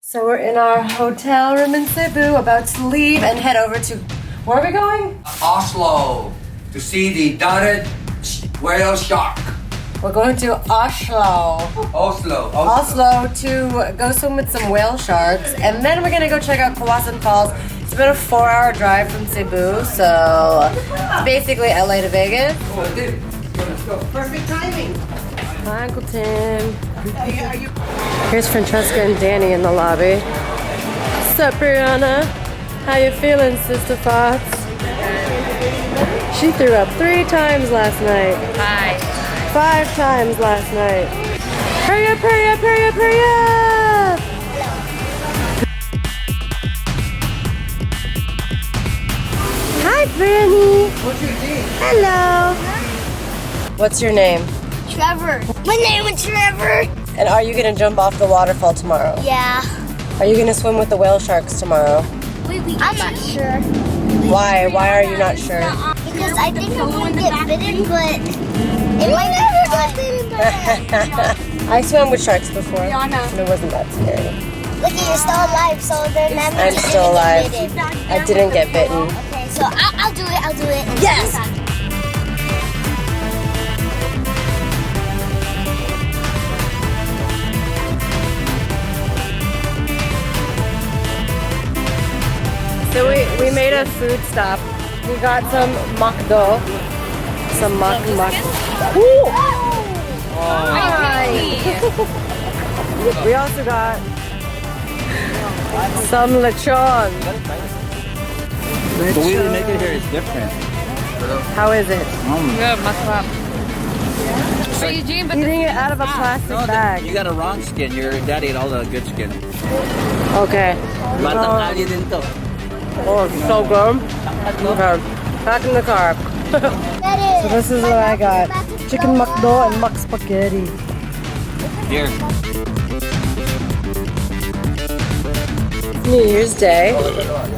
So we're in our hotel room in Cebu, about to leave and head over to, where are we going? Oslo, to see the dotted whale shark. We're going to Oslo to go swim with some whale sharks, and then we're gonna go check out CHASIN Falls. It's about a 4-hour drive from Cebu, so it's basically LA to Vegas. Perfect timing. Hi, Uncle Tim. Here's Francesca and Danny in the lobby. What's up, Brianna? How you feeling, Sister Fox? She threw up 3 times last night. 5 times last night. Hurry up, hurry up, hurry up, hurry up! Hi, Brandy. What's your name? Hello. What's your name? Trevor. My name is Trevor. And are you gonna jump off the waterfall tomorrow? Yeah. Are you gonna swim with the whale sharks tomorrow? I'm not sure. Why? Why are you not sure? Because I think I'm going to get bitten, but it might never get bitten. I swam with sharks before, and it wasn't that scary. Look, you're still alive, so they're never I'm still alive. I didn't get bitten. Okay, so I'll do it. I'll do it. Yes! So we made a food stop. We got some makdo. Some mak. Ooh! Hi! We also got some lechon. The way they make it here is different. How is it? Good, masarap. So Eugene, but Eating it out of a plastic bag. You got a wrong skin. Your daddy ate all the good skin. Okay. Batang ali din to. Oh, it's so good. Okay. Back in the car. So this is what I got. Chicken makdo and mak spaghetti. Here. New Year's Day,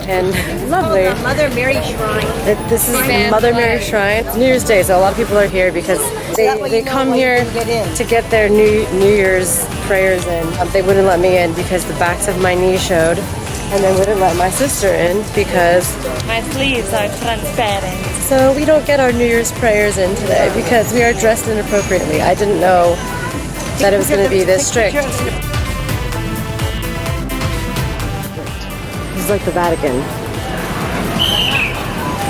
and lovely. Mother Mary Shrine. This is Mother Mary Shrine. It's New Year's Day, so a lot of people are here because they come here to get their New Year's prayers in. They wouldn't let me in because the backs of my knees showed, and they wouldn't let my sister in because my sleeves are transparent. So we don't get our New Year's prayers in today because we are dressed inappropriately. I didn't know that it was going to be this strict. This is like the Vatican.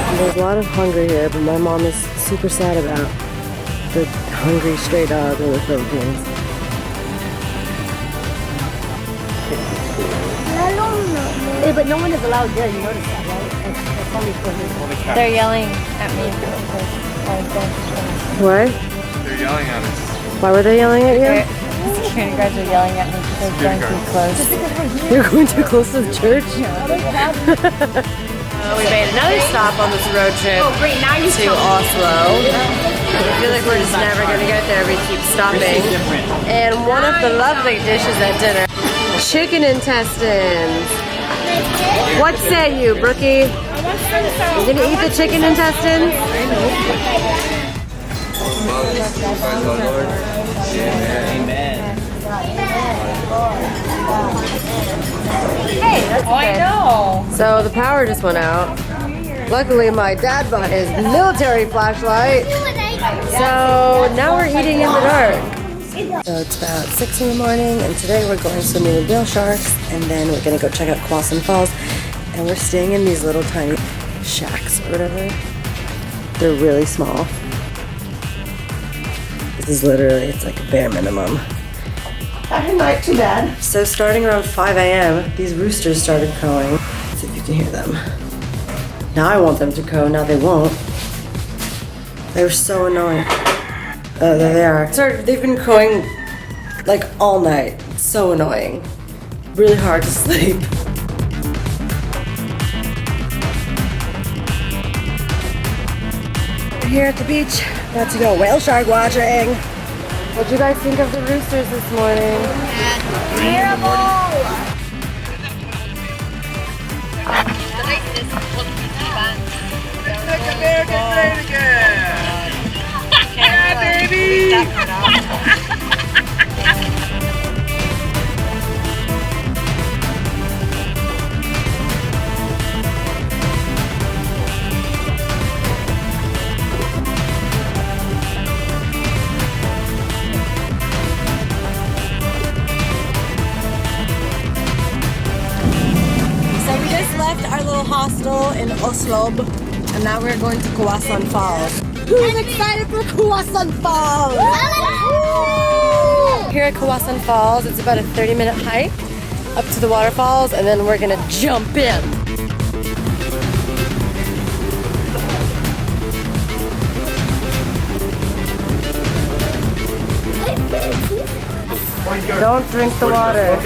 And there's a lot of hunger here, but my mom is super sad about the hungry stray dog in the Philippines. Hey, but no one is allowed there, you notice that, right? It's only for him. They're yelling at me. What? They're yelling at us. Why were they yelling at you? Security guards are yelling at me because they're going too close. You're going too close to the church? We made another stop on this road trip to Oslo. I feel like we're just never going to get there. We keep stopping. And one of the lovely dishes at dinner, chicken intestines. What say you, Brookie? You going to eat the chicken intestines? Amen. Hey, that's I know. So the power just went out. Luckily, my dad bought his military flashlight. So now we're eating in the dark. So it's about 6 in the morning, and today we're going swimming with whale sharks, and then we're gonna go check out CHASIN Falls. And we're staying in these little tiny shacks or whatever. They're really small. This is literally, it's like a bare minimum. Not too bad. So starting around 5 a.m., these roosters started crowing. Let's see if you can hear them. Now I want them to crow, now they won't. They were so annoying. Oh, there they are. They've been crowing like all night. It's so annoying. Really hard to sleep. We're here at the beach, about to go whale shark watching. What'd you guys think of the roosters this morning? Terrible. Yeah, baby! left our little hostel in Oslo, and now we're going to CHASIN Falls. Who's excited for CHASIN Falls? Here at CHASIN Falls, it's about a 30-minute hike up to the waterfalls, and then we're gonna jump in. Don't drink the water.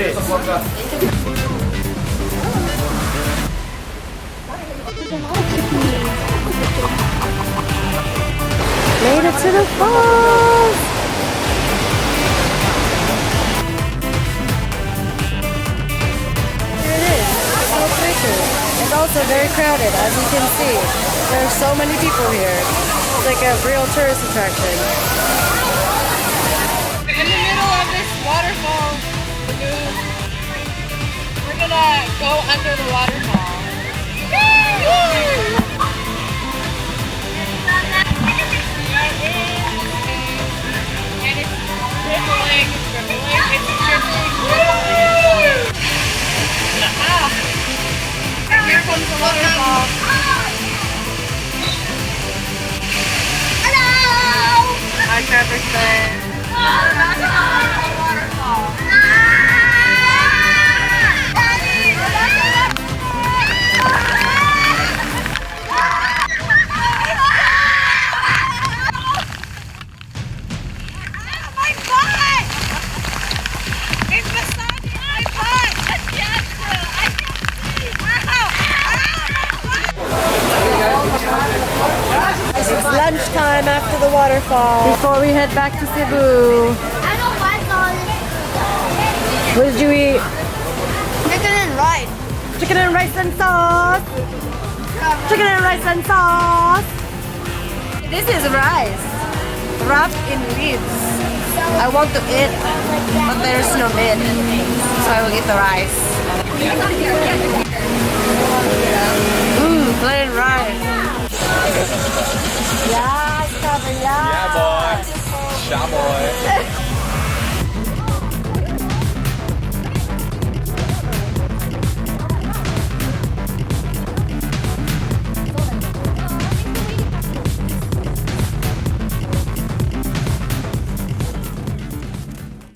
Made it to the falls! Here it is. It's so pretty. It's also very crowded, as you can see. There are so many people here. It's like a real tourist attraction. In the middle of this waterfall lagoon, we're gonna go under the waterfall. And it's dribbling, it's dribbling. And here comes the waterfall. Hello! Hi, Trevor. It's lunchtime after the waterfall. Before we head back to Cebu. I don't like all this. What did you eat? Chicken and rice. Chicken and rice and sauce. Chicken and rice and sauce. This is rice wrapped in leaves. I want to eat, but there's no meat, so I will eat the rice. Plain rice. Yes, cover, yes. Yeah, boy. Shot boy.